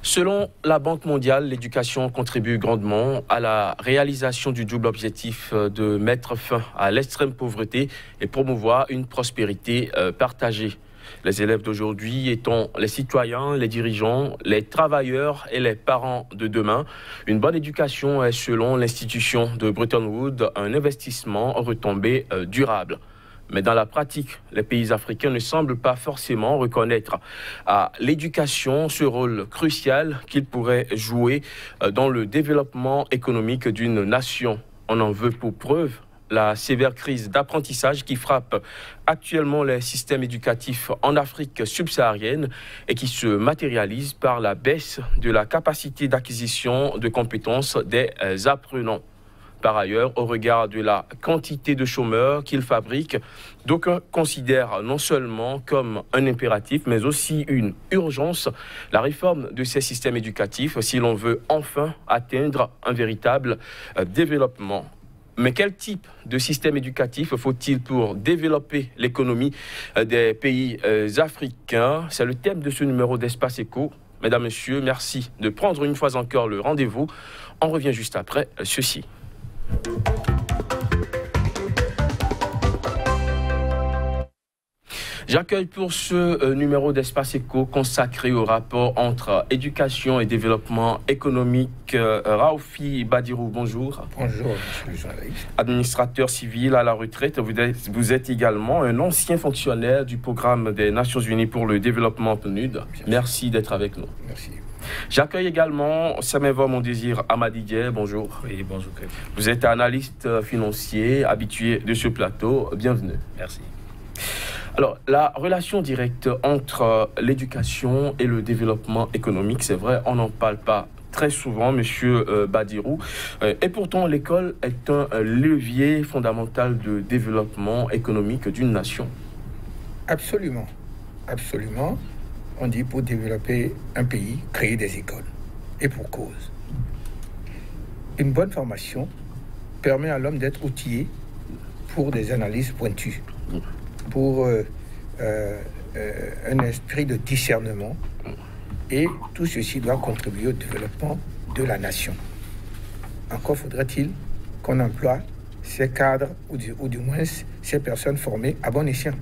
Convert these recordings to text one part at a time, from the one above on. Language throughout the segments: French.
Selon la Banque mondiale, l'éducation contribue grandement à la réalisation du double objectif de mettre fin à l'extrême pauvreté et promouvoir une prospérité partagée. Les élèves d'aujourd'hui étant les citoyens, les dirigeants, les travailleurs et les parents de demain. Une bonne éducation est, selon l'institution de Bretton Woods, un investissement retombé durable. Mais dans la pratique, les pays africains ne semblent pas forcément reconnaître à l'éducation ce rôle crucial qu'il pourrait jouer dans le développement économique d'une nation. On en veut pour preuve la sévère crise d'apprentissage qui frappe actuellement les systèmes éducatifs en Afrique subsaharienne et qui se matérialise par la baisse de la capacité d'acquisition de compétences des apprenants. Par ailleurs, au regard de la quantité de chômeurs qu'ils fabriquent, d'aucuns considèrent non seulement comme un impératif, mais aussi une urgence, la réforme de ces systèmes éducatifs si l'on veut enfin atteindre un véritable développement. Mais quel type de système éducatif faut-il pour développer l'économie des pays africains? C'est le thème de ce numéro d'Espace Éco. Mesdames, Messieurs, merci de prendre une fois encore le rendez-vous. On revient juste après ceci. J'accueille pour ce numéro d'Espace Éco consacré au rapport entre éducation et développement économique. Raoufi Badirou, bonjour. Bonjour, monsieur journaliste. Administrateur civil à la retraite, vous êtes également un ancien fonctionnaire du programme des Nations Unies pour le développement PNUD. Merci d'être avec nous. Merci. J'accueille également Sameva Mondésir Amadidje, bonjour. Oui, bonjour. Vous êtes analyste financier, habitué de ce plateau. Bienvenue. Merci. Alors, la relation directe entre l'éducation et le développement économique, c'est vrai, on n'en parle pas très souvent, monsieur Badirou. Et pourtant, l'école est un levier fondamental de développement économique d'une nation. Absolument. Absolument. On dit pour développer un pays, créer des écoles. Et pour cause. Une bonne formation permet à l'homme d'être outillé pour des analyses pointues, pour un esprit de discernement. Et tout ceci doit contribuer au développement de la nation. Encore faudrait-il qu'on emploie ces cadres, ou du moins ces personnes formées à bon escient.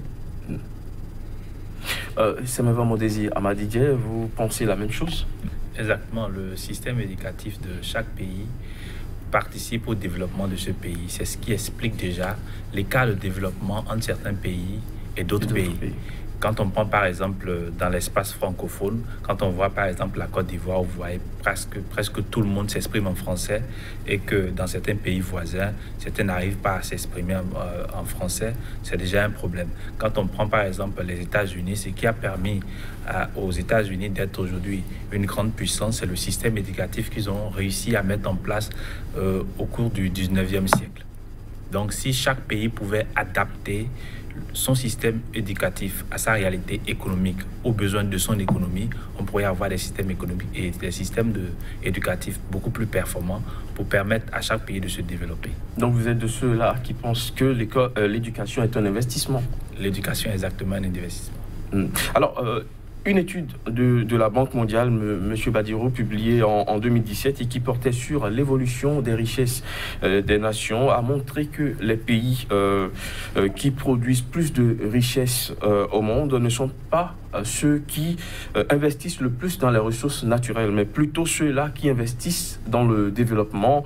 Sameva Mondésir Amadidje, vous pensez la même chose? Exactement. Le système éducatif de chaque pays participe au développement de ce pays. C'est ce qui explique déjà l'écart de développement entre certains pays et d'autres pays. Quand on prend par exemple dans l'espace francophone, quand on voit par exemple la Côte d'Ivoire, vous voyez presque tout le monde s'exprime en français et que dans certains pays voisins, certains n'arrivent pas à s'exprimer en français, c'est déjà un problème. Quand on prend par exemple les États-Unis, ce qui a permis aux États-Unis d'être aujourd'hui une grande puissance, c'est le système éducatif qu'ils ont réussi à mettre en place au cours du 19e siècle. Donc si chaque pays pouvait adapter son système éducatif à sa réalité économique, aux besoins de son économie, on pourrait avoir des systèmes économiques et des systèmes éducatifs beaucoup plus performants pour permettre à chaque pays de se développer. Donc vous êtes de ceux-là qui pensent que l'éducation est un investissement? L'éducation est exactement un investissement. Alors, une étude de la Banque mondiale, M. Badirou, publiée en 2017 et qui portait sur l'évolution des richesses des nations, a montré que les pays qui produisent plus de richesses au monde ne sont pas ceux qui investissent le plus dans les ressources naturelles, mais plutôt ceux-là qui investissent dans le développement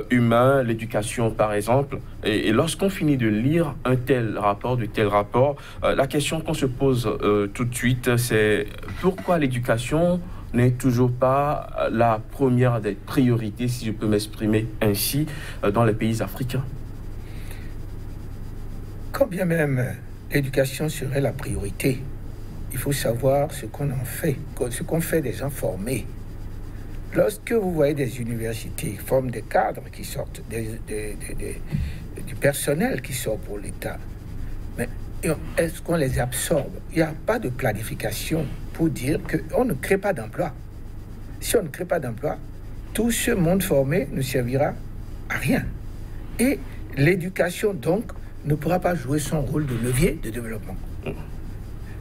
humain, l'éducation par exemple. Et lorsqu'on finit de lire un tel rapport, la question qu'on se pose tout de suite, c'est pourquoi l'éducation n'est toujours pas la première des priorités, si je peux m'exprimer ainsi, dans les pays africains? Quand bien même l'éducation serait la priorité, il faut savoir ce qu'on en fait, ce qu'on fait des gens formés. Lorsque vous voyez des universités qui forment des cadres qui sortent, du personnel qui sort pour l'État, mais est-ce qu'on les absorbe? Il n'y a pas de planification pour dire qu'on ne crée pas d'emploi. Si on ne crée pas d'emploi, tout ce monde formé ne servira à rien. Et l'éducation, donc, ne pourra pas jouer son rôle de levier de développement.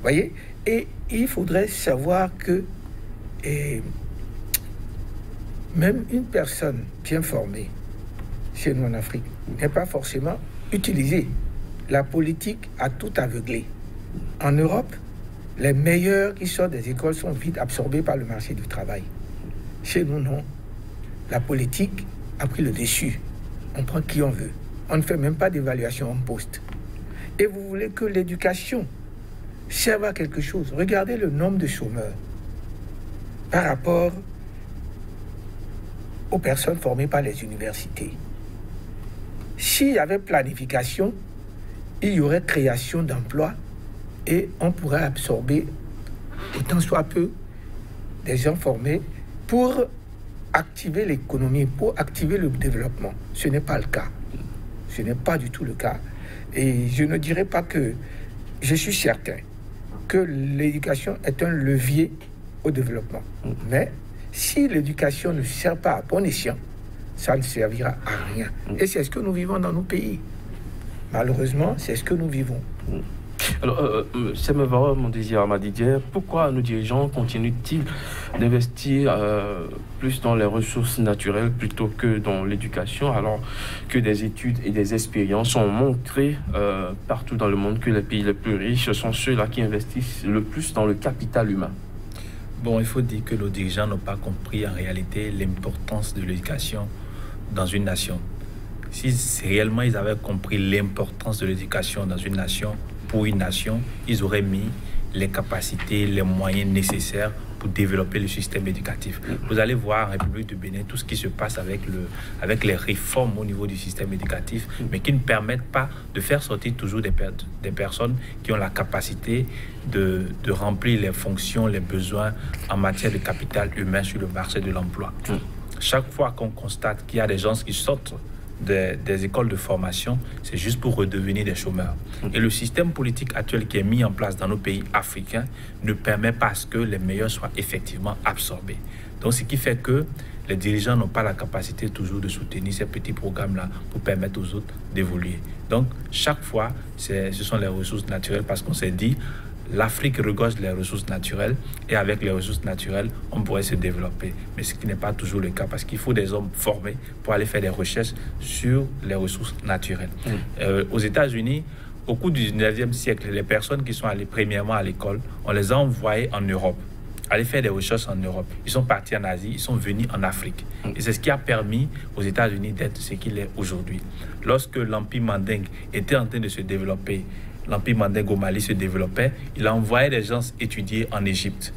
Voyez? Et il faudrait savoir que même une personne bien formée chez nous en Afrique n'est pas forcément utilisée. La politique a tout aveuglé. En Europe, les meilleurs qui sortent des écoles sont vite absorbés par le marché du travail. Chez nous, non. La politique a pris le dessus. On prend qui on veut. On ne fait même pas d'évaluation en poste. Et vous voulez que l'éducation serve à quelque chose. Regardez le nombre de chômeurs par rapport aux personnes formées par les universités. S'il y avait planification, il y aurait création d'emplois et on pourrait absorber autant soit peu des gens formés pour activer l'économie, pour activer le développement. Ce n'est pas le cas. Ce n'est pas du tout le cas. Et je ne dirais pas que... Je suis certain que l'éducation est un levier au développement. Mais si l'éducation ne sert pas à bon escient, ça ne servira à rien. Et c'est ce que nous vivons dans nos pays. Malheureusement, c'est ce que nous vivons. Alors, Semeva, mon désir Amadidier, pourquoi nos dirigeants continuent-ils d'investir plus dans les ressources naturelles plutôt que dans l'éducation, alors que des études et des expériences ont montré partout dans le monde que les pays les plus riches sont ceux-là qui investissent le plus dans le capital humain? Bon, il faut dire que nos dirigeants n'ont pas compris en réalité l'importance de l'éducation dans une nation. Si réellement ils avaient compris l'importance de l'éducation dans une nation, pour une nation, ils auraient mis les capacités, les moyens nécessaires pour développer le système éducatif. Vous allez voir en République du Bénin tout ce qui se passe avec les réformes au niveau du système éducatif, mais qui ne permettent pas de faire sortir toujours des personnes qui ont la capacité de remplir les fonctions, les besoins en matière de capital humain sur le marché de l'emploi. Chaque fois qu'on constate qu'il y a des gens qui sortent des écoles de formation, c'est juste pour redevenir des chômeurs. Et le système politique actuel qui est mis en place dans nos pays africains ne permet pas à ce que les meilleurs soient effectivement absorbés. Donc, ce qui fait que les dirigeants n'ont pas la capacité toujours de soutenir ces petits programmes-là pour permettre aux autres d'évoluer. Donc, chaque fois, ce sont les ressources naturelles parce qu'on s'est dit l'Afrique regorge les ressources naturelles et avec les ressources naturelles, on pourrait se développer. Mais ce qui n'est pas toujours le cas parce qu'il faut des hommes formés pour aller faire des recherches sur les ressources naturelles. Aux États-Unis, au cours du 19e siècle, les personnes qui sont allées premièrement à l'école, on les a envoyées en Europe, aller faire des recherches en Europe. Ils sont partis en Asie, ils sont venus en Afrique. Et c'est ce qui a permis aux États-Unis d'être ce qu'il est aujourd'hui. Lorsque l'Empire mandingue était en train de se développer, l'Empire mandingue au Mali se développait, il a envoyé des gens étudier en Égypte.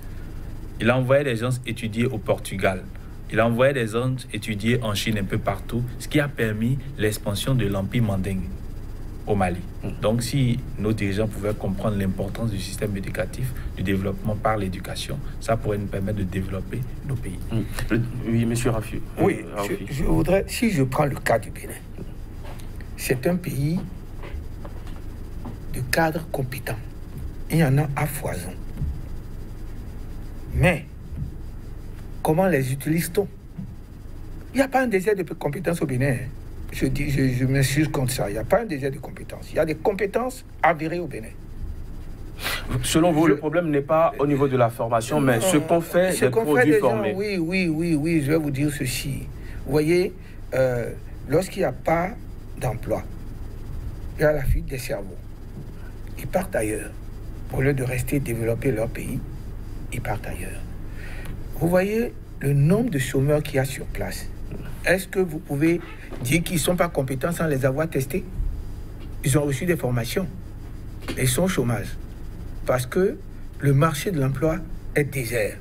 Il a envoyé des gens étudier au Portugal. Il a envoyé des gens étudier en Chine un peu partout, ce qui a permis l'expansion de l'Empire mandingue au Mali. Donc, si nos dirigeants pouvaient comprendre l'importance du système éducatif, du développement par l'éducation, ça pourrait nous permettre de développer nos pays. Oui, monsieur Rafi. Oui, je voudrais, si je prends le cas du Bénin, c'est un pays de cadres compétents. Il y en a à foison. Mais, comment les utilise-t-on? Il n'y a pas un désert de compétences au Bénin. Je m'insurge contre ça. Il n'y a pas un désert de compétences. Il y a des compétences avérées au Bénin. Selon vous, le problème n'est pas au niveau de la formation, mais ce qu'on fait des produits formés. Oui, je vais vous dire ceci. Vous voyez, lorsqu'il n'y a pas d'emploi, il y a la fuite des cerveaux. Ils partent ailleurs. Au lieu de rester développer leur pays, ils partent ailleurs. Vous voyez le nombre de chômeurs qu'il y a sur place. Est-ce que vous pouvez dire qu'ils ne sont pas compétents sans les avoir testés? Ils ont reçu des formations. Ils sont au chômage. Parce que le marché de l'emploi est désert.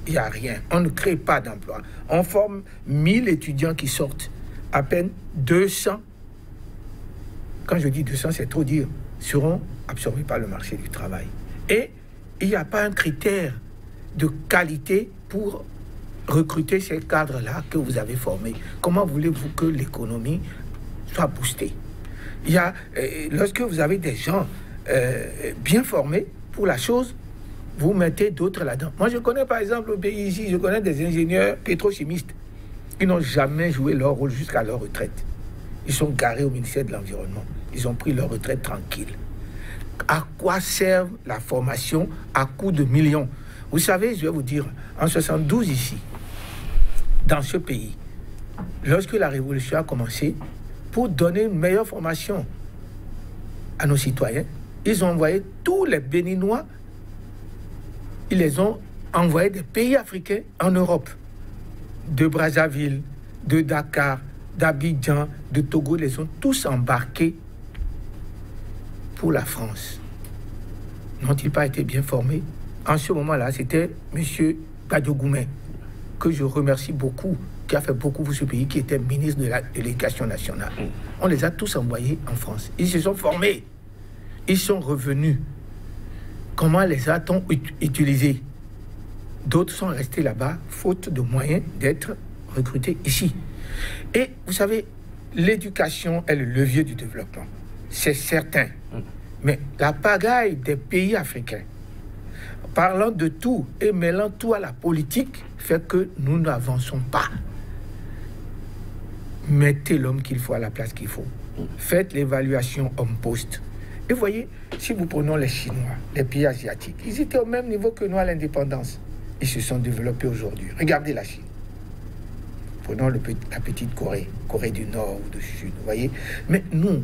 Il n'y a rien. On ne crée pas d'emploi. On forme 1000 étudiants qui sortent. À peine 200. Quand je dis 200, c'est trop dire. Seront absorbés par le marché du travail. Et il n'y a pas un critère de qualité pour recruter ces cadres-là que vous avez formés. Comment voulez-vous que l'économie soit boostée? Lorsque vous avez des gens bien formés pour la chose, vous mettez d'autres là-dedans. Moi, je connais par exemple au pays ici, je connais des ingénieurs pétrochimistes qui n'ont jamais joué leur rôle jusqu'à leur retraite. Ils sont garés au ministère de l'Environnement. Ils ont pris leur retraite tranquille. À quoi sert la formation à coût de millions? Vous savez, je vais vous dire, en 72 ici, dans ce pays, lorsque la révolution a commencé, pour donner une meilleure formation à nos citoyens, ils ont envoyé tous les Béninois, ils les ont envoyés des pays africains en Europe, de Brazzaville, de Dakar, d'Abidjan, de Togo, ils les ont tous embarqués pour la France. N'ont-ils pas été bien formés? En ce moment-là, c'était M. Gadio-Goumen, que je remercie beaucoup, qui a fait beaucoup pour ce pays, qui était ministre de l'Éducation nationale. On les a tous envoyés en France. Ils se sont formés. Ils sont revenus. Comment les a-t-on utilisés? D'autres sont restés là-bas, faute de moyens d'être recrutés ici. Et vous savez, l'éducation est le levier du développement. C'est certain. Mais la pagaille des pays africains, parlant de tout et mêlant tout à la politique, fait que nous n'avançons pas. Mettez l'homme qu'il faut à la place qu'il faut. Faites l'évaluation homme-poste. Et voyez, si vous prenons les Chinois, les pays asiatiques, ils étaient au même niveau que nous à l'indépendance. Ils se sont développés aujourd'hui. Regardez la Chine. Prenons la petite Corée, Corée du Nord ou du Sud, vous voyez. Mais nous,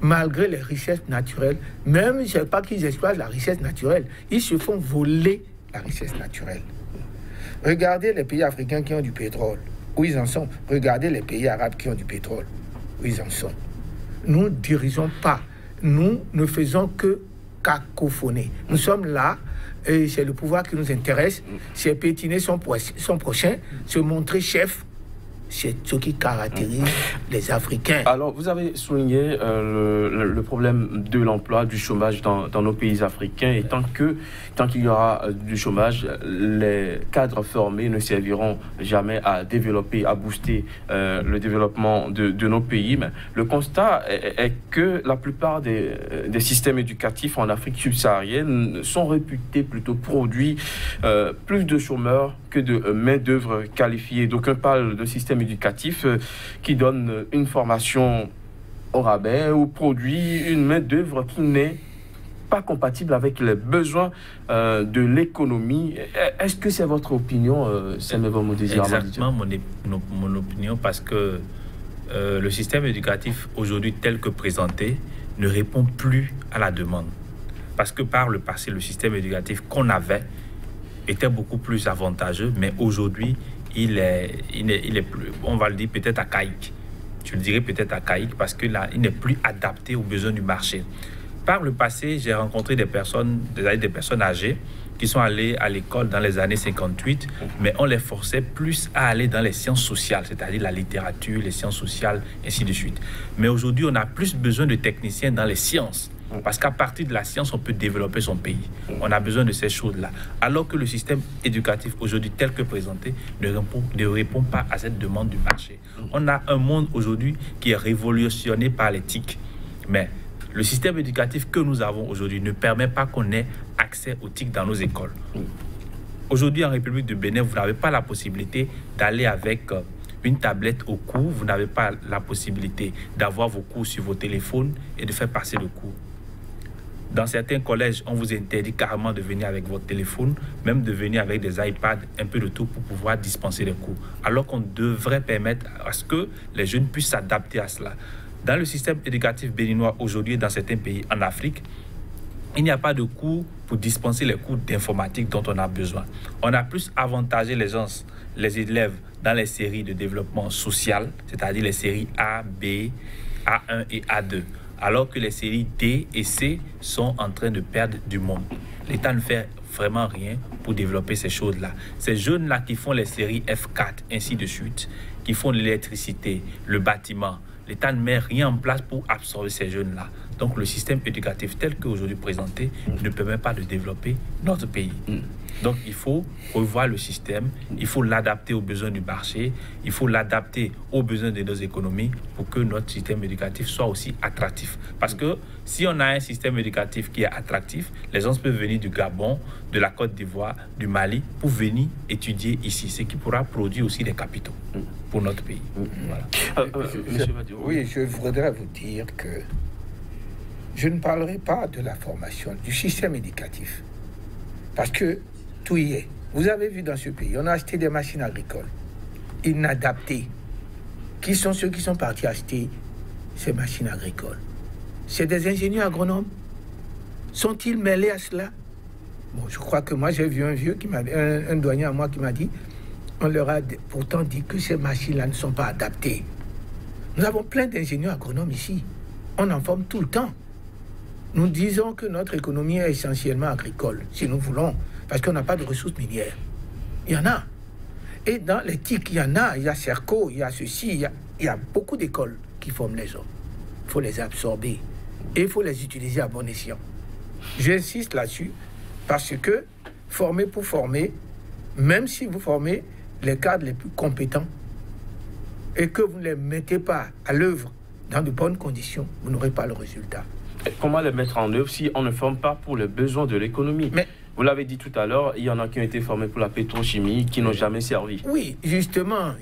malgré les richesses naturelles, même je ne sais pas qu'ils exploitent la richesse naturelle, ils se font voler la richesse naturelle. Regardez les pays africains qui ont du pétrole, où ils en sont. Regardez les pays arabes qui ont du pétrole, où ils en sont. Nous ne dirigeons pas. Nous ne faisons que cacophoner. Nous sommes là, et c'est le pouvoir qui nous intéresse. C'est pétiner son prochain, se montrer chef. C'est ce qui caractérise les Africains. Alors, vous avez souligné le problème de l'emploi, du chômage dans nos pays africains. Et tant qu'il y aura du chômage, les cadres formés ne serviront jamais à développer, à booster le développement de nos pays. Mais le constat est que la plupart des systèmes éducatifs en Afrique subsaharienne sont réputés plutôt produits plus de chômeurs que de main-d'œuvre qualifiée. D'aucuns parlent de système éducatif qui donne une formation au rabais ou produit une main-d'œuvre qui n'est pas compatible avec les besoins de l'économie. Est-ce que c'est votre opinion, Semevo Modesi? Exactement mon opinion, parce que le système éducatif aujourd'hui tel que présenté ne répond plus à la demande. Parce que par le passé, le système éducatif qu'on avait était beaucoup plus avantageux, mais aujourd'hui, il est plus, on va le dire peut-être archaïque. Je le dirais peut-être archaïque parce que là, il n'est plus adapté aux besoins du marché. Par le passé, j'ai rencontré des personnes âgées qui sont allées à l'école dans les années 58, mais on les forçait plus à aller dans les sciences sociales, c'est-à-dire la littérature, les sciences sociales, ainsi de suite. Mais aujourd'hui, on a plus besoin de techniciens dans les sciences. Parce qu'à partir de la science, on peut développer son pays. On a besoin de ces choses-là. Alors que le système éducatif aujourd'hui tel que présenté ne répond pas à cette demande du marché. On a un monde aujourd'hui qui est révolutionné par l'éthique. Mais le système éducatif que nous avons aujourd'hui ne permet pas qu'on ait accès aux TIC dans nos écoles. Aujourd'hui, en République de Bénin, vous n'avez pas la possibilité d'aller avec une tablette au cours. Vous n'avez pas la possibilité d'avoir vos cours sur vos téléphones et de faire passer le cours. Dans certains collèges, on vous interdit carrément de venir avec votre téléphone, même de venir avec des iPads, un peu de tout pour pouvoir dispenser les cours. Alors qu'on devrait permettre à ce que les jeunes puissent s'adapter à cela. Dans le système éducatif béninois aujourd'hui, dans certains pays en Afrique, il n'y a pas de cours pour dispenser les cours d'informatique dont on a besoin. On a plus avantagé les élèves dans les séries de développement social, c'est-à-dire les séries A, B, A1 et A2. Alors que les séries D et C sont en train de perdre du monde. L'État ne fait vraiment rien pour développer ces choses-là. Ces jeunes-là qui font les séries F4, ainsi de suite, qui font l'électricité, le bâtiment, l'État ne met rien en place pour absorber ces jeunes-là. Donc le système éducatif tel qu'aujourd'hui présenté ne permet pas de développer notre pays. Donc il faut revoir le système, il faut l'adapter aux besoins du marché, il faut l'adapter aux besoins de nos économies pour que notre système éducatif soit aussi attractif. Parce que si on a un système éducatif qui est attractif, les gens peuvent venir du Gabon, de la Côte d'Ivoire, du Mali pour venir étudier ici, ce qui pourra produire aussi des capitaux pour notre pays. Voilà. Oui, je voudrais vous dire que je ne parlerai pas de la formation, du système éducatif. Parce que tout y est. Vous avez vu dans ce pays, on a acheté des machines agricoles. inadaptés. Qui sont ceux qui sont partis acheter ces machines agricoles? C'est des ingénieurs agronomes. Sont-ils mêlés à cela? Bon, je crois que moi, j'ai vu un vieux, un douanier à moi qui m'a dit, on leur a pourtant dit que ces machines-là ne sont pas adaptées. Nous avons plein d'ingénieurs agronomes ici. On en forme tout le temps. Nous disons que notre économie est essentiellement agricole, si nous voulons, parce qu'on n'a pas de ressources minières. Il y en a. Et dans les TIC, il y en a. Il y a CERCO, il y a ceci, il y a beaucoup d'écoles qui forment les hommes. Il faut les absorber et il faut les utiliser à bon escient. J'insiste là-dessus parce que former pour former, même si vous formez les cadres les plus compétents et que vous ne les mettez pas à l'œuvre dans de bonnes conditions, vous n'aurez pas le résultat. Et comment les mettre en œuvre si on ne forme pas pour les besoins de l'économie? Mais vous l'avez dit tout à l'heure, il y en a qui ont été formés pour la pétrochimie, qui n'ont jamais servi. Oui, justement.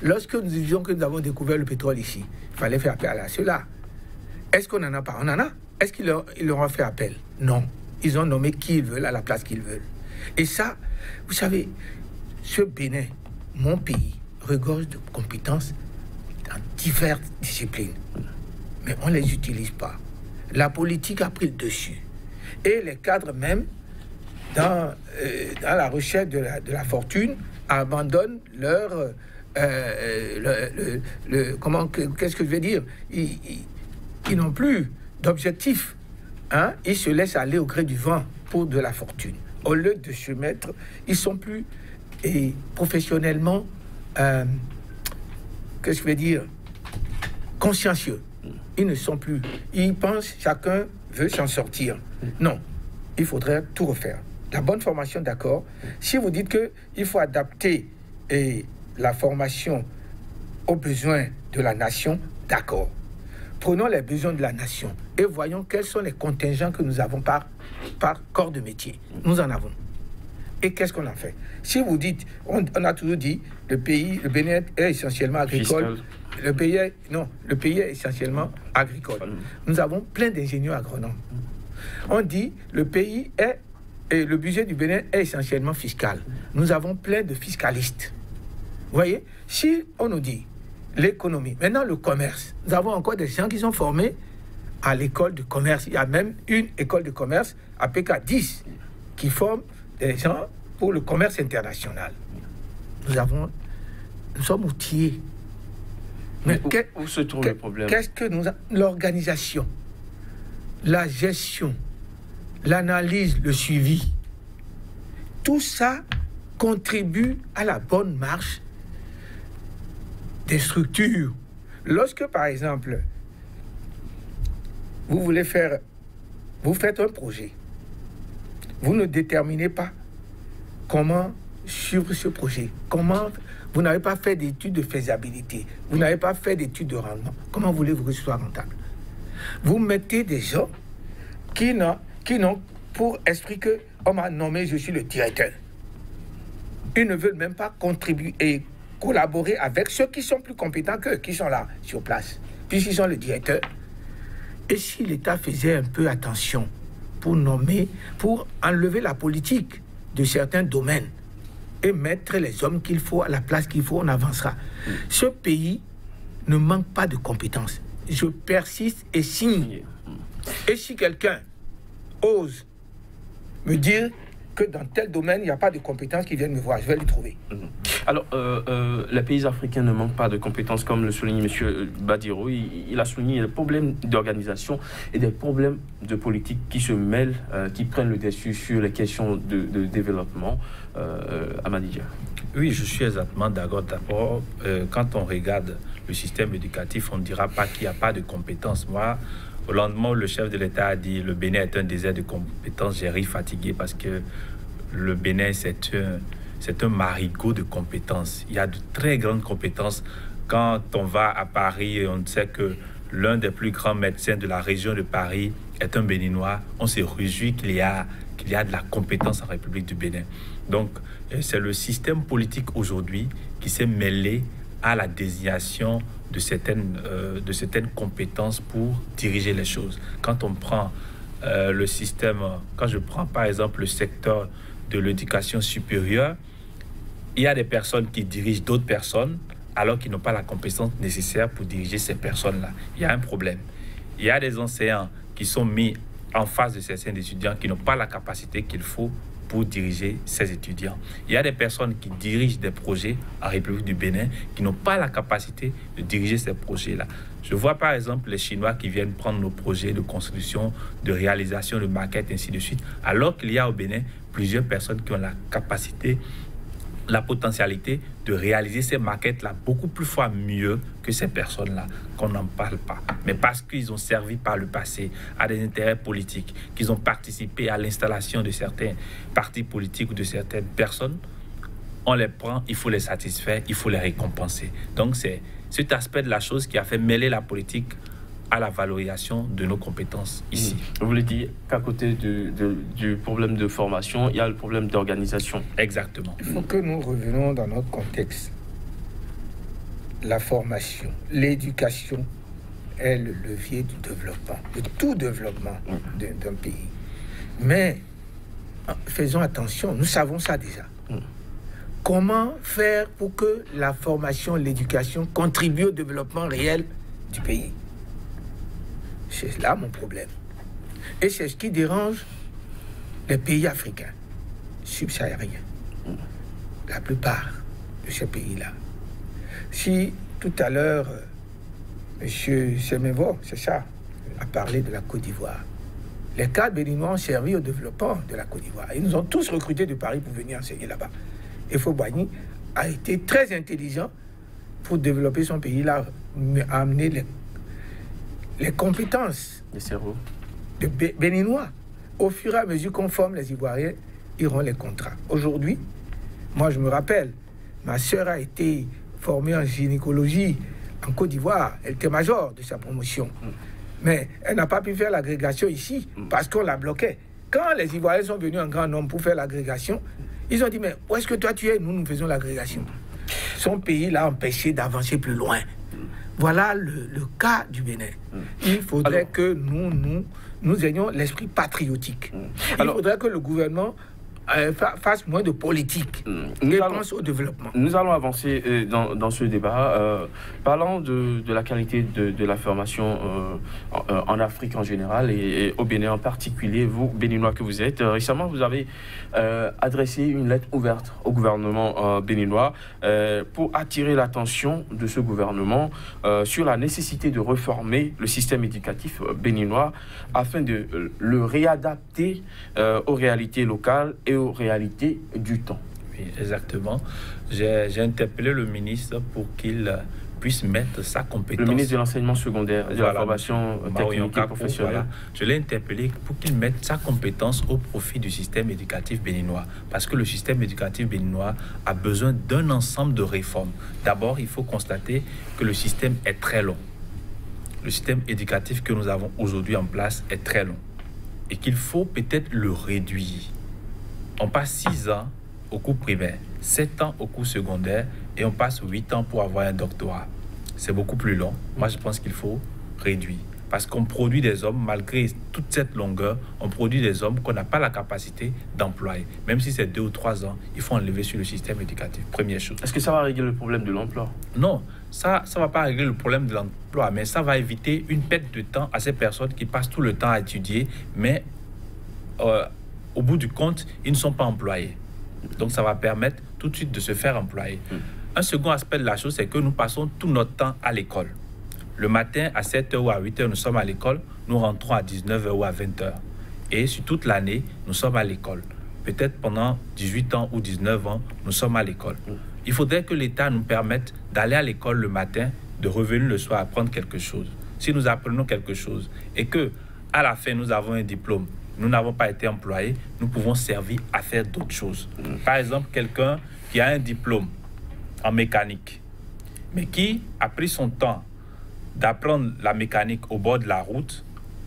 Lorsque nous disions que nous avons découvert le pétrole ici, il fallait faire appel à cela. Est-ce qu'on n'en a pas? On en a. Est-ce qu'ils leur ont fait appel? Non. Ils ont nommé qui ils veulent à la place qu'ils veulent. Et ça, vous savez, ce Bénin, mon pays, regorge de compétences dans diverses disciplines. Mais on ne les utilise pas. La politique a pris le dessus. Et les cadres même, dans la recherche de la fortune, abandonnent leur... qu'est-ce que je vais dire? Ils n'ont plus d'objectif. Hein? Ils se laissent aller au gré du vent pour de la fortune. Au lieu de se mettre... Ils sont plus professionnellement... qu'est-ce que je vais dire? Consciencieux. Ils ne sont plus... Ils pensent, chacun veut s'en sortir. Non, il faudrait tout refaire. La bonne formation, d'accord. Si vous dites qu'il faut adapter la formation aux besoins de la nation, d'accord. Prenons les besoins de la nation et voyons quels sont les contingents que nous avons par corps de métier. Nous en avons. Et qu'est-ce qu'on a fait? Si vous dites, on a toujours dit, le Bénin est essentiellement agricole. Le pays est essentiellement agricole. Nous avons plein d'ingénieurs agronomes. On dit, le budget du Bénin est essentiellement fiscal. Nous avons plein de fiscalistes. Vous voyez, si on nous dit l'économie, maintenant le commerce, nous avons encore des gens qui sont formés à l'école de commerce. Il y a même une école de commerce, APK 10, qui forme des gens pour le commerce international. Nous sommes outillés. Mais où se trouve le problème? Qu'est-ce que l'organisation, la gestion, l'analyse, le suivi, tout ça contribue à la bonne marche des structures. Lorsque, par exemple, vous faites un projet, vous ne déterminez pas comment suivre ce projet, vous n'avez pas fait d'études de faisabilité, vous n'avez pas fait d'études de rendement, comment voulez-vous que ce soit rentable? Vous mettez des gens qui n'ont pour esprit que on m'a nommé, je suis le directeur. Ils ne veulent même pas contribuer et collaborer avec ceux qui sont plus compétents qu'eux, qui sont là sur place, puisqu'ils sont le directeur. Et si l'État faisait un peu attention pour enlever la politique de certains domaines et mettre les hommes qu'il faut à la place qu'il faut, on avancera. Ce pays ne manque pas de compétences. Je persiste et signe. Et si quelqu'un ose me dire que dans tel domaine, il n'y a pas de compétences, qui viennent me voir, je vais les trouver. Alors, les pays africains ne manquent pas de compétences, comme le souligne M. Badirou. Il a souligné les problèmes d'organisation et des problèmes de politique qui se mêlent, qui prennent le dessus sur les questions de développement. Amadija. Oui, je suis exactement d'accord. D'abord, quand on regarde le système éducatif, on ne dira pas qu'il n'y a pas de compétences. Moi, au lendemain où le chef de l'État a dit le Bénin est un désert de compétences, j'ai ri fatigué parce que le Bénin, c'est un marigot de compétences. Il y a de très grandes compétences. Quand on va à Paris, on sait que l'un des plus grands médecins de la région de Paris est un Béninois. On se réjouit qu'il y a de la compétence en République du Bénin. Donc, c'est le système politique aujourd'hui qui s'est mêlé à la désignation de certaines compétences pour diriger les choses. Quand on prend le système, quand je prends par exemple le secteur de l'éducation supérieure, il y a des personnes qui dirigent d'autres personnes alors qu'ils n'ont pas la compétence nécessaire pour diriger ces personnes-là. Il y a un problème. Il y a des enseignants qui sont mis en face de certains étudiants qui n'ont pas la capacité qu'il faut pour diriger ces étudiants. Il y a des personnes qui dirigent des projets en République du Bénin qui n'ont pas la capacité de diriger ces projets-là. Je vois par exemple les Chinois qui viennent prendre nos projets de construction, de réalisation, de maquettes, ainsi de suite, alors qu'il y a au Bénin plusieurs personnes qui ont la capacité, la potentialité de réaliser ces maquettes-là beaucoup plus fois mieux que ces personnes-là, qu'on n'en parle pas. Mais parce qu'ils ont servi par le passé à des intérêts politiques, qu'ils ont participé à l'installation de certains partis politiques ou de certaines personnes, on les prend, il faut les satisfaire, il faut les récompenser. Donc c'est cet aspect de la chose qui a fait mêler la politique à la valorisation de nos compétences ici. Vous voulez dire qu'à côté du problème de formation, il y a le problème d'organisation. Exactement. Il faut que nous revenions dans notre contexte. La formation, l'éducation est le levier du développement, de tout développement d'un pays. Mais faisons attention, nous savons ça déjà. Comment faire pour que la formation, l'éducation contribuent au développement réel du pays? C'est là mon problème. Et c'est ce qui dérange les pays africains, subsahariens. La plupart de ces pays-là. Si tout à l'heure, M. Semevo, c'est ça, a parlé de la Côte d'Ivoire. Les cadres béninois ont servi au développement de la Côte d'Ivoire. Ils nous ont tous recrutés de Paris pour venir enseigner là-bas. Et Fobani a été très intelligent pour développer son pays là, amener les compétences de béninois. Au fur et à mesure qu'on forme les Ivoiriens, ils auront les contrats. Aujourd'hui, moi je me rappelle, ma sœur a été formée en gynécologie en Côte d'Ivoire. Elle était major de sa promotion. Mais elle n'a pas pu faire l'agrégation ici parce qu'on la bloquait. Quand les Ivoiriens sont venus en grand nombre pour faire l'agrégation, ils ont dit, mais où est-ce que toi tu es? Nous faisons l'agrégation. Son pays l'a empêché d'avancer plus loin. Voilà le cas du Bénin. Il faudrait que nous ayons l'esprit patriotique. Il faudrait que le gouvernement fasse moins de politique et pense au développement. Nous allons avancer dans ce débat. Parlant de la qualité de la formation en Afrique en général et au Bénin en particulier, vous, Béninois que vous êtes, récemment vous avez adressé une lettre ouverte au gouvernement béninois pour attirer l'attention de ce gouvernement sur la nécessité de réformer le système éducatif béninois afin de le réadapter aux réalités locales et aux réalités du temps. Oui, exactement. J'ai interpellé le ministre pour qu'il puisse mettre sa compétence. Le ministre de l'enseignement secondaire, de la formation technique et professionnelle. Voilà. Je l'ai interpellé pour qu'il mette sa compétence au profit du système éducatif béninois. Parce que le système éducatif béninois a besoin d'un ensemble de réformes. D'abord, il faut constater que le système est très long. Le système éducatif que nous avons aujourd'hui en place est très long. Et qu'il faut peut-être le réduire. On passe 6 ans au cours primaire, 7 ans au cours secondaire et on passe 8 ans pour avoir un doctorat. C'est beaucoup plus long. Moi, je pense qu'il faut réduire. Parce qu'on produit des hommes, malgré toute cette longueur, on produit des hommes qu'on n'a pas la capacité d'employer. Même si c'est 2 ou 3 ans, il faut enlever sur le système éducatif. Première chose. Est-ce que ça va régler le problème de l'emploi? Non, ça ne va pas régler le problème de l'emploi, mais ça va éviter une perte de temps à ces personnes qui passent tout le temps à étudier, mais au bout du compte, ils ne sont pas employés. Donc, ça va permettre tout de suite de se faire employer. Un second aspect de la chose, c'est que nous passons tout notre temps à l'école. Le matin, à 7h ou à 8h, nous sommes à l'école. Nous rentrons à 19h ou à 20h. Et sur toute l'année, nous sommes à l'école. Peut-être pendant 18 ans ou 19 ans, nous sommes à l'école. Il faudrait que l'État nous permette d'aller à l'école le matin, de revenir le soir apprendre quelque chose. Si nous apprenons quelque chose et que à la fin, nous avons un diplôme, nous n'avons pas été employés, nous pouvons servir à faire d'autres choses. Par exemple, quelqu'un qui a un diplôme en mécanique, mais qui a pris son temps d'apprendre la mécanique au bord de la route,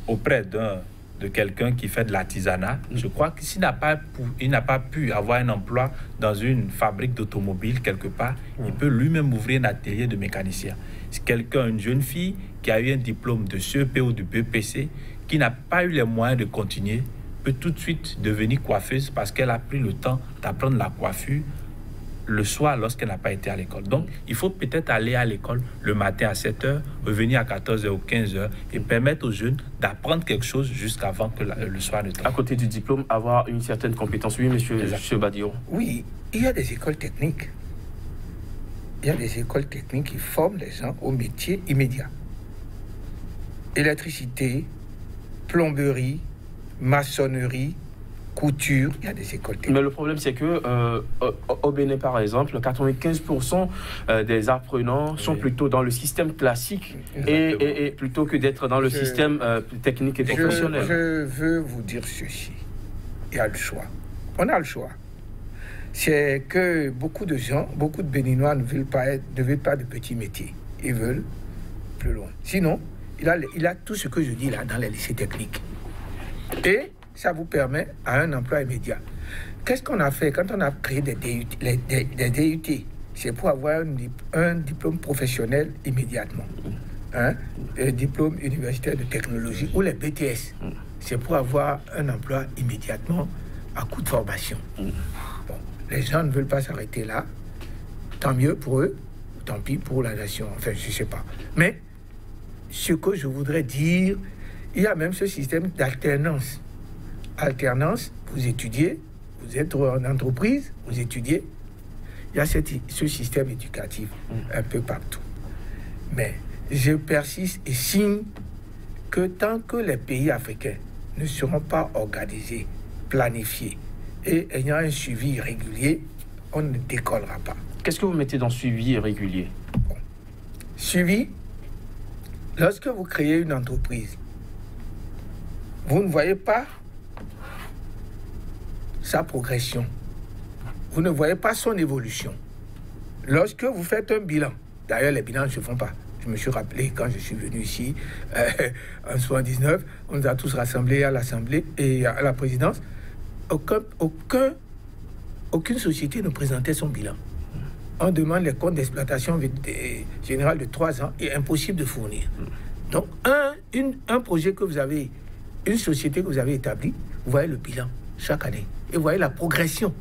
auprès de quelqu'un qui fait de l'artisanat, je crois que s'il n'a pas pu avoir un emploi dans une fabrique d'automobile quelque part, il peut lui-même ouvrir un atelier de mécanicien. Si quelqu'un, une jeune fille qui a eu un diplôme de CEP ou de BPC, qui n'a pas eu les moyens de continuer, peut tout de suite devenir coiffeuse parce qu'elle a pris le temps d'apprendre la coiffure, le soir lorsqu'elle n'a pas été à l'école. Donc, il faut peut-être aller à l'école le matin à 7h, revenir à 14h ou 15h et permettre aux jeunes d'apprendre quelque chose jusqu'avant que le soir ne tombe. À côté du diplôme, avoir une certaine compétence. Oui, monsieur Badiro. Oui, il y a des écoles techniques. Il y a des écoles techniques qui forment les gens au métier immédiat. Électricité, plomberie, maçonnerie, couture, il y a des écoles techniques. Mais le problème, c'est que au Bénin, par exemple, 95% des apprenants sont plutôt dans le système classique et plutôt que d'être dans le système technique et professionnel. Je veux vous dire ceci. Il y a le choix. On a le choix. C'est que beaucoup de gens, beaucoup de Béninois ne veulent pas de petits métiers. Ils veulent plus loin. Sinon, il a tout ce que je dis là dans les lycées techniques. Et ça vous permet à un emploi immédiat. Qu'est-ce qu'on a fait quand on a créé des DUT? C'est pour avoir un diplôme professionnel immédiatement. Le diplôme universitaire de technologie ou les BTS. C'est pour avoir un emploi immédiatement à coût de formation. Bon, les gens ne veulent pas s'arrêter là. Tant mieux pour eux, tant pis pour la nation. Enfin, je ne sais pas. Mais ce que je voudrais dire, il y a même ce système d'alternance. Alternance, vous étudiez, vous êtes en entreprise, vous étudiez. Il y a ce système éducatif un peu partout. Mais je persiste et signe que tant que les pays africains ne seront pas organisés, planifiés et ayant un suivi régulier, on ne décollera pas. Qu'est-ce que vous mettez dans suivi régulier? Bon. Suivi, lorsque vous créez une entreprise, vous ne voyez pas sa progression. Vous ne voyez pas son évolution. Lorsque vous faites un bilan, d'ailleurs les bilans ne se font pas. Je me suis rappelé quand je suis venu ici en 1979, on nous a tous rassemblés à l'Assemblée et à la présidence. Aucune société ne présentait son bilan. On demande les comptes d'exploitation générale de 3 ans et impossible de fournir. Donc un projet que vous avez, une société que vous avez établie, vous voyez le bilan chaque année. Et vous voyez la progression.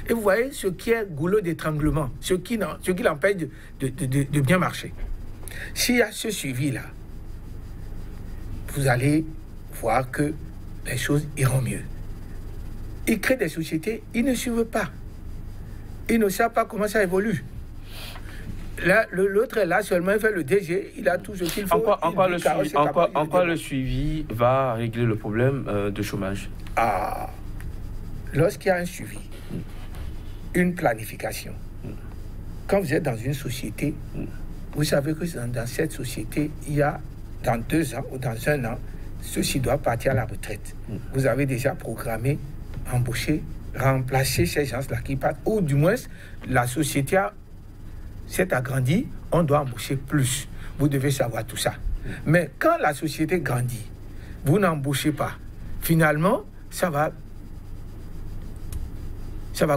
Et vous voyez ce qui est goulot d'étranglement, ce qui l'empêche de bien marcher. S'il y a ce suivi-là, vous allez voir que les choses iront mieux. Ils créent des sociétés, ils ne suivent pas. Ils ne savent pas comment ça évolue. L'autre est là seulement, il fait le DG, il a tout ce qu'il faut. En quoi le suivi va régler le problème de chômage? Lorsqu'il y a un suivi, une planification, quand vous êtes dans une société, vous savez que dans cette société, il y a dans 2 ans ou dans 1 an, ceux-ci doivent partir à la retraite. Vous avez déjà programmé, embauché, remplacer ces gens-là qui partent, ou du moins la société s'est agrandie, on doit embaucher plus. Vous devez savoir tout ça. Mais quand la société grandit, vous n'embauchez pas. Finalement, ça va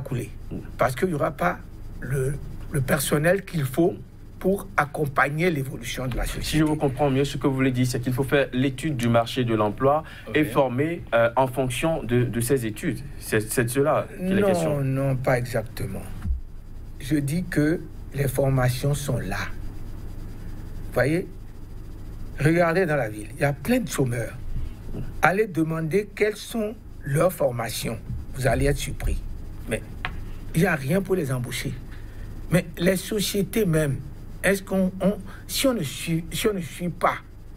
couler. Parce qu'il n'y aura pas le personnel qu'il faut pour accompagner l'évolution de la société. Si je vous comprends mieux, ce que vous voulez dire, c'est qu'il faut faire l'étude du marché de l'emploi et former en fonction de ces études. C'est de cela qu'il est question. Non, pas exactement. Je dis que les formations sont là. Vous voyez, regardez dans la ville, il y a plein de chômeurs. Allez demander quelles sont leurs formations. Vous allez être surpris. Mais il n'y a rien pour les embaucher. Mais les sociétés même, si on ne suit pas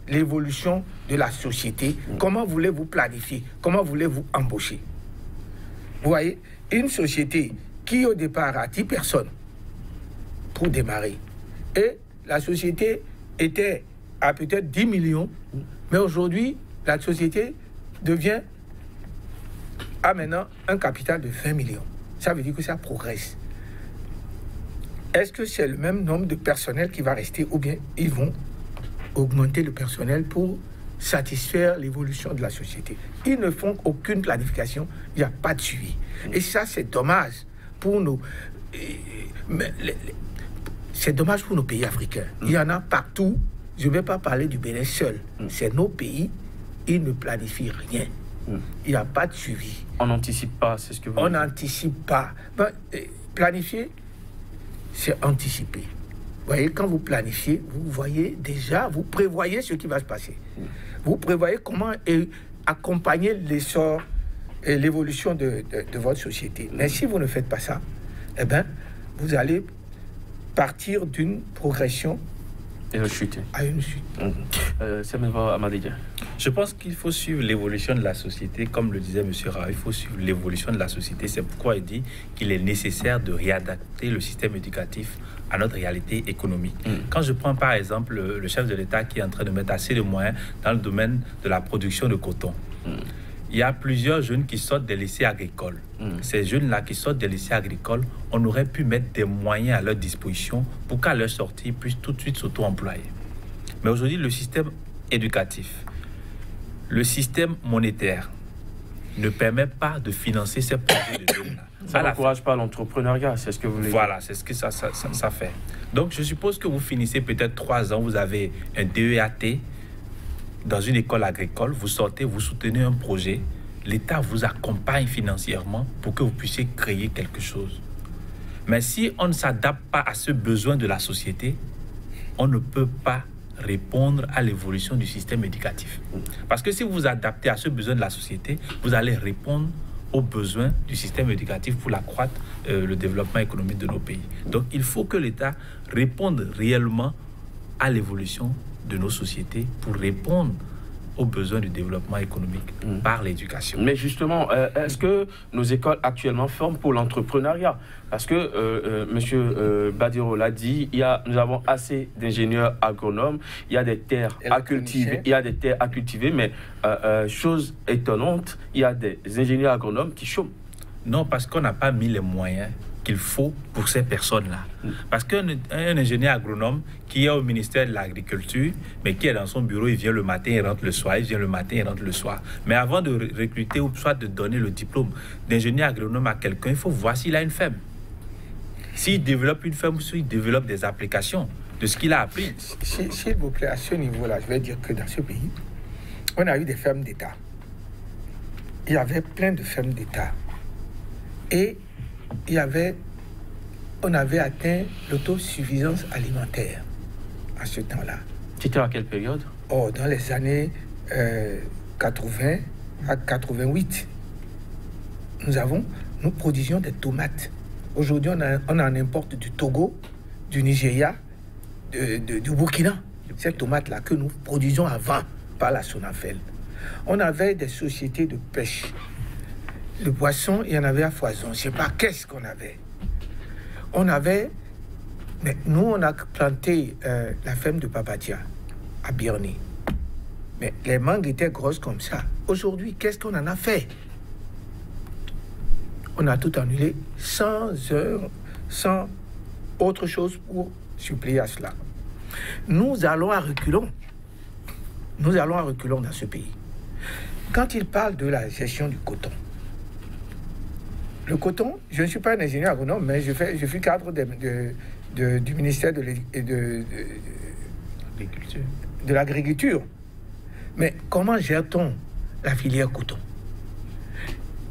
l'évolution de la société, comment voulez-vous planifier? Comment voulez-vous embaucher? Vous voyez, une société qui au départ a 10 personnes pour démarrer, et la société était à peut-être 10 millions, mais aujourd'hui, la société a maintenant un capital de 20 millions. Ça veut dire que ça progresse. Est-ce que c'est le même nombre de personnel qui va rester ou bien ils vont augmenter le personnel pour satisfaire l'évolution de la société? Ils ne font aucune planification, il n'y a pas de suivi. Et ça, c'est dommage pour nos... C'est dommage pour nos pays africains. Il y en a partout. Je ne vais pas parler du Bénin seul. C'est nos pays, ils ne planifient rien. Il n'y a pas de suivi. On n'anticipe pas, c'est ce que vous dites. On n'anticipe pas. Planifier, c'est anticiper. Vous voyez, quand vous planifiez, vous voyez déjà, vous prévoyez ce qui va se passer. Vous prévoyez comment accompagner l'essor et l'évolution de votre société. Mais si vous ne faites pas ça, eh bien, vous allez partir d'une progression et à une chute. Je pense qu'il faut suivre l'évolution de la société, comme le disait M. Rao, il faut suivre l'évolution de la société. C'est pourquoi il dit qu'il est nécessaire de réadapter le système éducatif à notre réalité économique. Quand je prends par exemple le chef de l'État qui est en train de mettre assez de moyens dans le domaine de la production de coton, il y a plusieurs jeunes qui sortent des lycées agricoles. Ces jeunes-là qui sortent des lycées agricoles, on aurait pu mettre des moyens à leur disposition pour qu'à leur sortie, ils puissent tout de suite s'auto-employer. Mais aujourd'hui, le système éducatif, le système monétaire ne permet pas de financer ces projets de jeunes-là. Ça n'encourage pas l'entrepreneuriat, c'est ce que vous voulez dire. Voilà, c'est ce que ça fait. Donc, je suppose que vous finissez peut-être 3 ans, vous avez un DEAT dans une école agricole, vous sortez, vous soutenez un projet, l'État vous accompagne financièrement pour que vous puissiez créer quelque chose. Mais si on ne s'adapte pas à ce besoin de la société, on ne peut pas répondre à l'évolution du système éducatif. Parce que si vous vous adaptez à ce besoin de la société, vous allez répondre aux besoins du système éducatif pour accroître le développement économique de nos pays. Donc, il faut que l'État réponde réellement à l'évolution de nos sociétés pour répondre aux besoins du développement économique par l'éducation. Mais justement, est-ce que nos écoles actuellement forment pour l'entrepreneuriat? Parce que M. Badiro l'a dit, nous avons assez d'ingénieurs agronomes, il y a des terres à cultiver, mais chose étonnante, il y a des ingénieurs agronomes qui chôment. Non, parce qu'on n'a pas mis les moyens qu'il faut pour ces personnes-là. Parce qu'un ingénieur agronome qui est au ministère de l'Agriculture, mais qui est dans son bureau, il vient le matin, il rentre le soir, il vient le matin, il rentre le soir. Mais avant de recruter ou soit de donner le diplôme d'ingénieur agronome à quelqu'un, il faut voir s'il a une ferme. S'il développe une ferme, s'il développe des applications de ce qu'il a appris. S'il vous plaît, à ce niveau-là, je vais dire que dans ce pays, on a eu des fermes d'État. Il y avait plein de fermes d'État. Et on avait atteint l'autosuffisance alimentaire à ce temps-là. C'était à quelle période? Dans les années 80 à 88. Nous produisions des tomates. Aujourd'hui, on en importe du Togo, du Nigeria, du Burkina. Ces tomates-là que nous produisions avant par la Sonafel. On avait des sociétés de pêche. Le poisson, il y en avait à foison. Je ne sais pas qu'est-ce qu'on avait. Mais nous, on a planté la ferme de Papatia à Birni. Mais les mangues étaient grosses comme ça. Aujourd'hui, qu'est-ce qu'on en a fait? On a tout annulé sans autre chose pour suppléer à cela. Nous allons à reculons. Nous allons à reculons dans ce pays. Quand il parle de la gestion du coton, le coton, je ne suis pas un ingénieur agronome, mais je suis cadre du ministère de l'Agriculture. Mais comment gère-t-on la filière coton?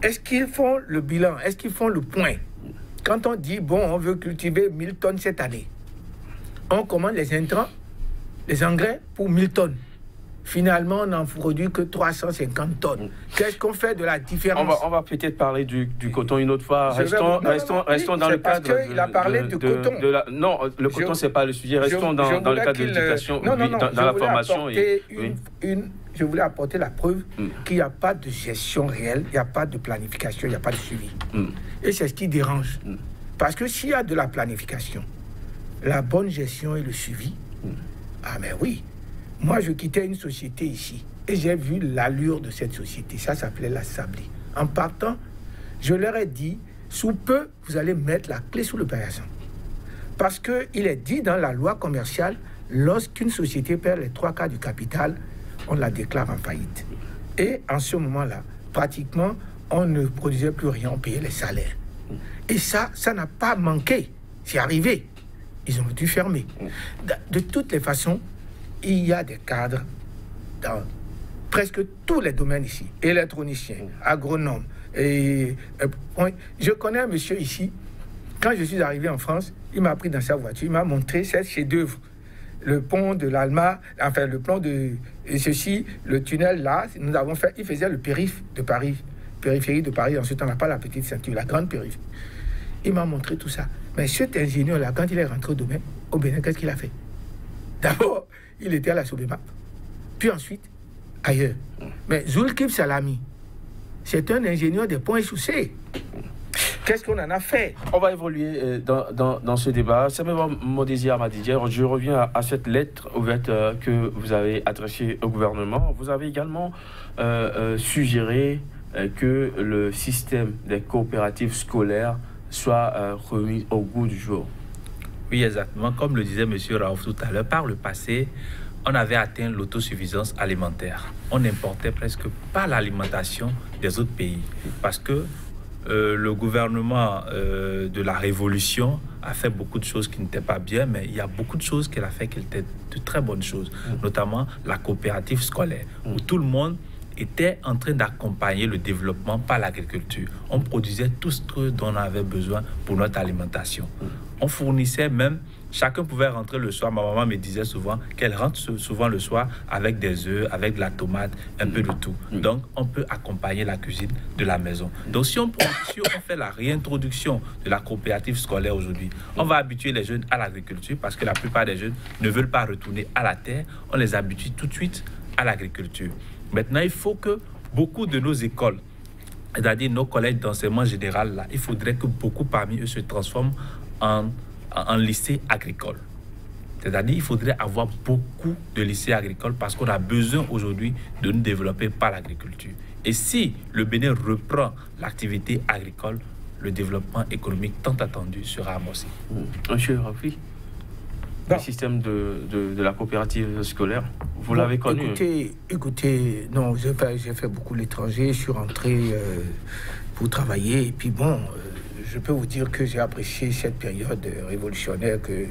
Est-ce qu'ils font le bilan? Est-ce qu'ils font le point? Quand on dit, on veut cultiver 1000 tonnes cette année, on commande les intrants, les engrais pour 1000 tonnes. Finalement, on n'en produit que 350 tonnes. Qu'est-ce qu'on fait de la différence? On va peut-être parler du coton une autre fois. Restons dans le cadre. Parce qu'il a parlé du coton. Non, le coton, ce n'est pas le sujet. Restons dans le cadre de l'éducation, dans la formation. Je voulais apporter la preuve qu'il n'y a pas de gestion réelle, il n'y a pas de planification, il n'y a pas de suivi. Et c'est ce qui dérange. Parce que s'il y a de la planification, la bonne gestion et le suivi, mais oui. Moi, je quittais une société ici et j'ai vu l'allure de cette société. Ça s'appelait la Sabli. En partant, je leur ai dit, sous peu, vous allez mettre la clé sous le paillasson. Parce qu'il est dit dans la loi commerciale, lorsqu'une société perd les 3/4 du capital, on la déclare en faillite. Et en ce moment-là, pratiquement, on ne produisait plus rien, on payait les salaires. Et ça n'a pas manqué. C'est arrivé. Ils ont dû fermer. De toutes les façons, il y a des cadres dans presque tous les domaines ici. Électroniciens, agronomes. Je connais un monsieur ici Quand je suis arrivé en France, il m'a pris dans sa voiture, il m'a montré ses chefs-d'œuvre. Le pont de l'Alma, enfin le plan de ceci, le tunnel là, nous avons fait, il faisait le périph' de Paris, périphérie de Paris, ensuite on n'a pas la petite ceinture, la grande périphérie. Il m'a montré tout ça. Mais cet ingénieur-là, quand il est rentré au Bénin, qu'est-ce qu'il a fait? D'abord, il était à la Sobemap, puis ensuite, ailleurs. Mais Zulkif Salami, c'est un ingénieur des ponts et chaussées. Qu'est-ce qu'on en a fait? On va évoluer dans ce débat. C'est même mon désir, Madidjer. Je reviens à cette lettre ouverte que vous avez adressée au gouvernement. Vous avez également suggéré que le système des coopératives scolaires soit remis au goût du jour. Oui, exactement. Comme le disait M. Raouf tout à l'heure, par le passé, on avait atteint l'autosuffisance alimentaire. On n'importait presque pas l'alimentation des autres pays parce que le gouvernement de la Révolution a fait beaucoup de choses qui n'étaient pas bien, mais il y a beaucoup de choses qu'elle a fait qui étaient de très bonnes choses, notamment la coopérative scolaire, où tout le monde était en train d'accompagner le développement par l'agriculture. On produisait tout ce dont on avait besoin pour notre alimentation. On fournissait même, chacun pouvait rentrer le soir. Ma maman me disait souvent qu'elle rentre souvent le soir avec des œufs, avec de la tomate, un peu de tout. Donc, on peut accompagner la cuisine de la maison. Donc, si on fait la réintroduction de la coopérative scolaire aujourd'hui, on va habituer les jeunes à l'agriculture parce que la plupart des jeunes ne veulent pas retourner à la terre. On les habitue tout de suite à l'agriculture. Maintenant, il faut que beaucoup de nos écoles, c'est-à-dire nos collèges d'enseignement général, là, il faudrait que beaucoup parmi eux se transforment en lycée agricole. C'est-à-dire qu'il faudrait avoir beaucoup de lycées agricoles parce qu'on a besoin aujourd'hui de nous développer par l'agriculture. Et si le Bénin reprend l'activité agricole, le développement économique tant attendu sera amorcé. Monsieur Rafi, le système de la coopérative scolaire, vous l'avez connu? Écoutez, non, j'ai fait beaucoup l'étranger, je suis rentré pour travailler, et puis bon, je peux vous dire que j'ai apprécié cette période révolutionnaire que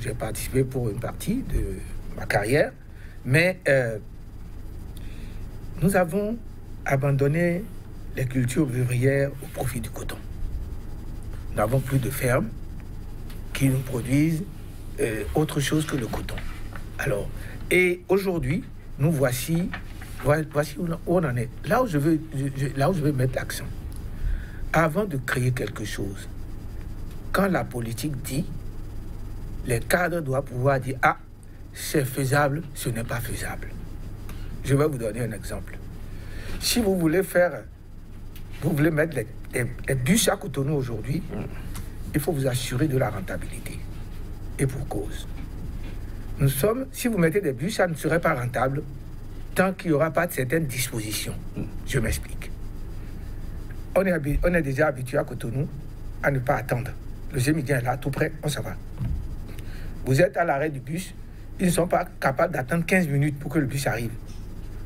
j'ai participé pour une partie de ma carrière, mais nous avons abandonné les cultures ouvrières au profit du coton. Nous n'avons plus de fermes qui nous produisent autre chose que le coton. Alors, et aujourd'hui, nous voici où on en est. Là où je veux mettre l'accent. Avant de créer quelque chose, quand la politique dit, les cadres doivent pouvoir dire, ah, c'est faisable, ce n'est pas faisable. Je vais vous donner un exemple. Si vous voulez mettre les bus à Cotonou aujourd'hui, il faut vous assurer de la rentabilité. Et pour cause. Si vous mettez des bus, ça ne serait pas rentable tant qu'il n'y aura pas de certaines dispositions. Je m'explique. On est déjà habitué à Cotonou à ne pas attendre. Le Gémidien est là, tout près, on s'en va. Vous êtes à l'arrêt du bus, ils ne sont pas capables d'attendre 15 minutes pour que le bus arrive.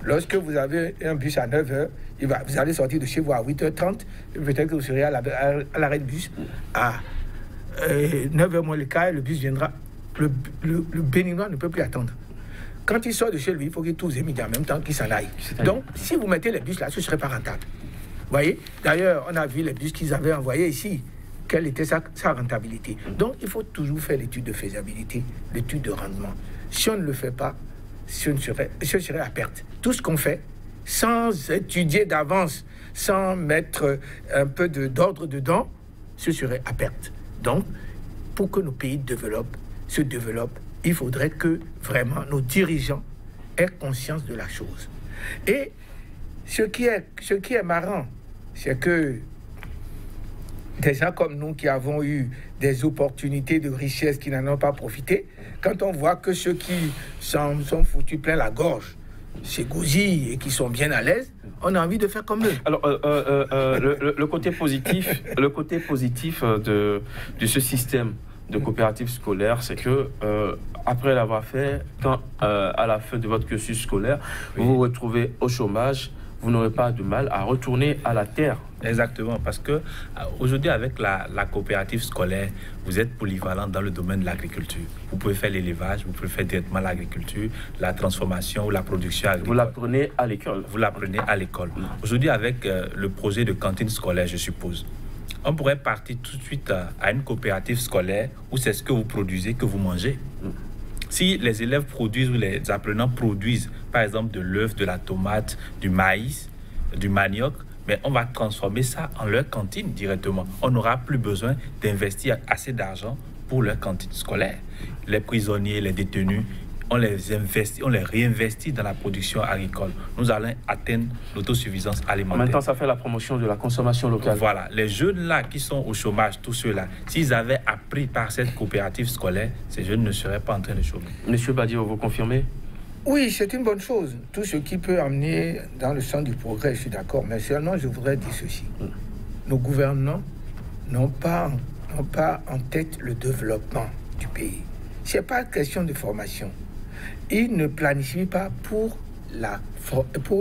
Lorsque vous avez un bus à 9h, vous allez sortir de chez vous à 8h30, peut-être que vous serez à l'arrêt du bus à 9h moins le quart, le bus viendra. Le Béninois ne peut plus attendre. Quand il sort de chez lui, il faut qu'il trouve les en même temps qu'il s'en aille. Donc, si vous mettez les bus là, ce ne serait pas rentable. Vous voyez? D'ailleurs, on a vu les bus qu'ils avaient envoyés ici. Quelle était sa rentabilité? Donc, il faut toujours faire l'étude de faisabilité, l'étude de rendement. Si on ne le fait pas, ce serait à perte. Tout ce qu'on fait, sans étudier d'avance, sans mettre un peu d'ordre dedans, ce serait à perte. Donc, pour que nos pays se développent, il faudrait que vraiment nos dirigeants aient conscience de la chose. Et ce qui est marrant, c'est que des gens comme nous qui avons eu des opportunités de richesse qui n'en ont pas profité, quand on voit que ceux qui sont foutus plein la gorge, c'est gosiers et qui sont bien à l'aise, on a envie de faire comme eux. Alors, le côté positif, de ce système de coopérative scolaire, c'est que après l'avoir fait, quand à la fin de votre cursus scolaire, vous vous retrouvez au chômage, vous n'aurez pas de mal à retourner à la terre. Exactement, parce que aujourd'hui, avec la coopérative scolaire, vous êtes polyvalent dans le domaine de l'agriculture. Vous pouvez faire l'élevage, vous pouvez faire directement l'agriculture, la transformation ou la production agricole. Vous l'apprenez à l'école. Vous l'apprenez à l'école. Aujourd'hui, avec le projet de cantine scolaire, je suppose, On pourrait partir tout de suite à une coopérative scolaire où c'est ce que vous produisez que vous mangez. Si les élèves produisent ou les apprenants produisent, par exemple, de l'œuf, de la tomate, du maïs, du manioc, mais on va transformer ça en leur cantine directement. On n'aura plus besoin d'investir assez d'argent pour leur cantine scolaire. Les prisonniers, les détenus, on les réinvestit dans la production agricole. Nous allons atteindre l'autosuffisance alimentaire. En même temps, ça fait la promotion de la consommation locale. Voilà, les jeunes là qui sont au chômage, tous ceux-là, s'ils avaient appris par cette coopérative scolaire, ces jeunes ne seraient pas en train de chômer. Monsieur Badio, vous confirmez? Oui, c'est une bonne chose. Tout ce qui peut amener dans le sens du progrès, je suis d'accord. Mais seulement, je voudrais dire ceci. Nos gouvernants n'ont pas en tête le développement du pays. Ce n'est pas question de formation. Ils ne planifient pas pour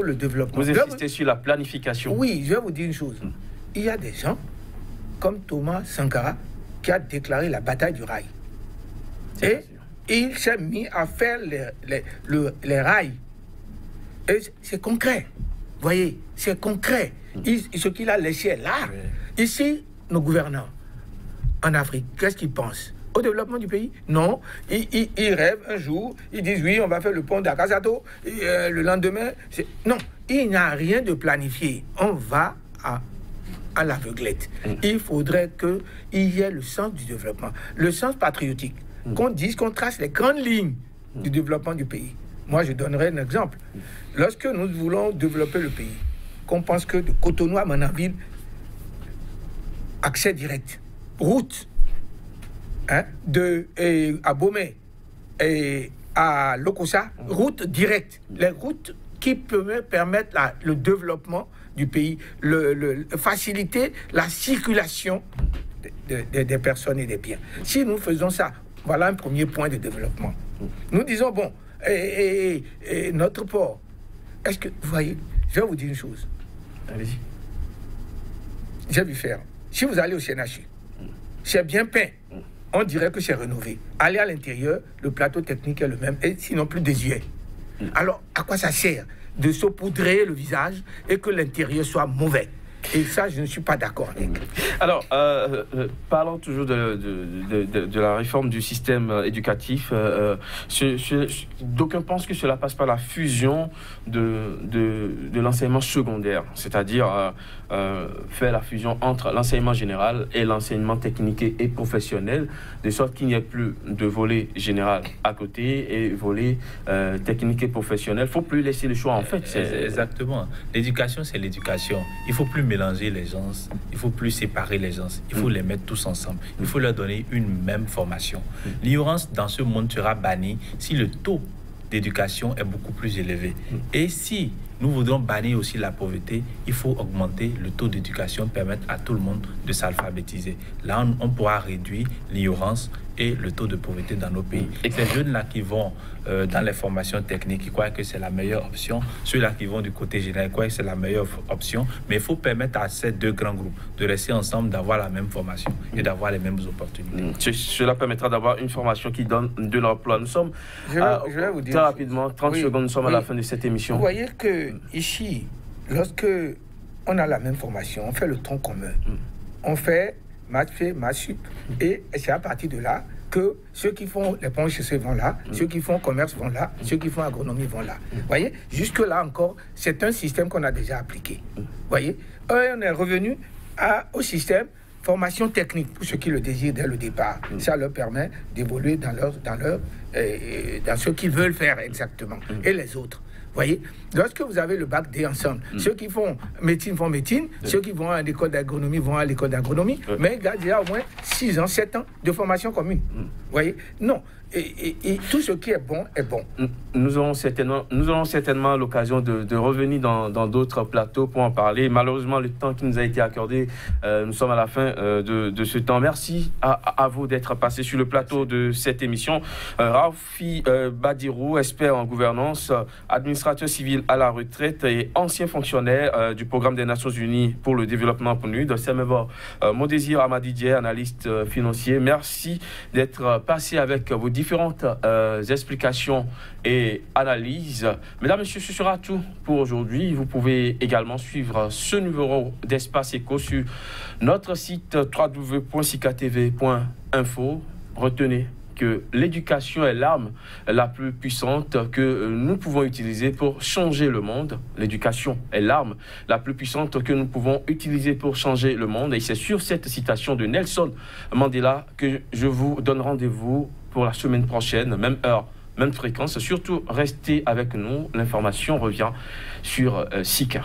le développement. Vous insistez sur la planification. Oui, je vais vous dire une chose. Il y a des gens, comme Thomas Sankara, qui a déclaré la bataille du rail. Et il s'est mis à faire les rails. Et c'est concret. Vous voyez, c'est concret. Ce qu'il a laissé là. Ici, nos gouvernants, en Afrique, qu'est-ce qu'ils pensent? Au développement du pays? Non. Ils rêvent un jour, ils disent oui, on va faire le pont d'Akasato, le lendemain. Non, il n'y a rien de planifié. On va à l'aveuglette. Il faudrait qu'il y ait le sens du développement, le sens patriotique, qu'on dise, qu'on trace les grandes lignes du développement du pays. Moi, je donnerai un exemple. Lorsque nous voulons développer le pays, qu'on pense que de Cotonou à Manaville, accès direct, route, à Bomé et à Lokossa, route directe. Les routes qui peuvent permettre le développement du pays, faciliter la circulation des personnes et des biens. Si nous faisons ça, voilà un premier point de développement. Nous disons, bon, notre port, est-ce que, vous voyez, je vais vous dire une chose. Allez-y. J'ai vu faire. Si vous allez au CNHU, c'est bien peint. On dirait que c'est rénové. Allez à l'intérieur, le plateau technique est le même, et sinon plus désuet. Alors, à quoi ça sert de saupoudrer le visage et que l'intérieur soit mauvais? Et ça, je ne suis pas d'accord avec. Alors, parlons toujours de la réforme du système éducatif. D'aucuns pensent que cela passe par la fusion de l'enseignement secondaire, c'est-à-dire faire la fusion entre l'enseignement général et l'enseignement technique et professionnel, de sorte qu'il n'y ait plus de volet général à côté et volet technique et professionnel. Il ne faut plus laisser le choix, en fait. Exactement. L'éducation, c'est l'éducation. Il ne faut plus mélanger les gens, il ne faut plus séparer les gens, il faut les mettre tous ensemble, il faut leur donner une même formation. L'ignorance dans ce monde sera bannie si le taux d'éducation est beaucoup plus élevé. Et si nous voudrons bannir aussi la pauvreté, il faut augmenter le taux d'éducation, permettre à tout le monde de s'alphabétiser. Là, on pourra réduire l'ignorance et le taux de pauvreté dans nos pays. Et ces jeunes-là qui vont dans les formations techniques, ils croient que c'est la meilleure option. Ceux-là qui vont du côté général, ils croient que c'est la meilleure option. Mais il faut permettre à ces deux grands groupes de rester ensemble, d'avoir la même formation et d'avoir les mêmes opportunités. Cela permettra d'avoir une formation qui donne de l'emploi. Nous sommes, je vais vous dire très rapidement, 30 secondes, nous sommes à la fin de cette émission. Vous voyez que ici, lorsque on a la même formation, on fait le tronc commun. On fait maths, maths sup, et c'est à partir de là que ceux qui font les ponts chaussées vont là, ceux qui font commerce vont là, ceux qui font agronomie vont là. Vous voyez, jusque-là encore, c'est un système qu'on a déjà appliqué. Vous voyez, on est revenu au système formation technique pour ceux qui le désirent dès le départ. Ça leur permet d'évoluer dans ce qu'ils veulent faire exactement. Et les autres. Vous voyez, lorsque vous avez le bac D ensemble, ceux qui font médecine, ceux qui vont à l'école d'agronomie vont à l'école d'agronomie, mais il y a déjà au moins 6 ans, 7 ans de formation commune. Vous voyez, non. Et tout ce qui est bon est bon. Nous aurons certainement l'occasion de revenir dans d'autres plateaux pour en parler. Malheureusement, le temps qui nous a été accordé, nous sommes à la fin de ce temps. Merci à vous d'être passé sur le plateau de cette émission. Raofi Badirou, expert en gouvernance, administrateur administrateur civil à la retraite et ancien fonctionnaire du programme des Nations Unies pour le développement PNUD. C'est Modésir Amadidje, analyste financier. Merci d'être passé avec vos différentes explications et analyses. Mesdames, Messieurs, ce sera tout pour aujourd'hui. Vous pouvez également suivre ce numéro d'Espace Éco sur notre site www.sikatv.info. Retenez que l'éducation est l'arme la plus puissante que nous pouvons utiliser pour changer le monde. L'éducation est l'arme la plus puissante que nous pouvons utiliser pour changer le monde. Et c'est sur cette citation de Nelson Mandela que je vous donne rendez-vous pour la semaine prochaine, même heure, même fréquence. Surtout, restez avec nous. L'information revient sur Sika.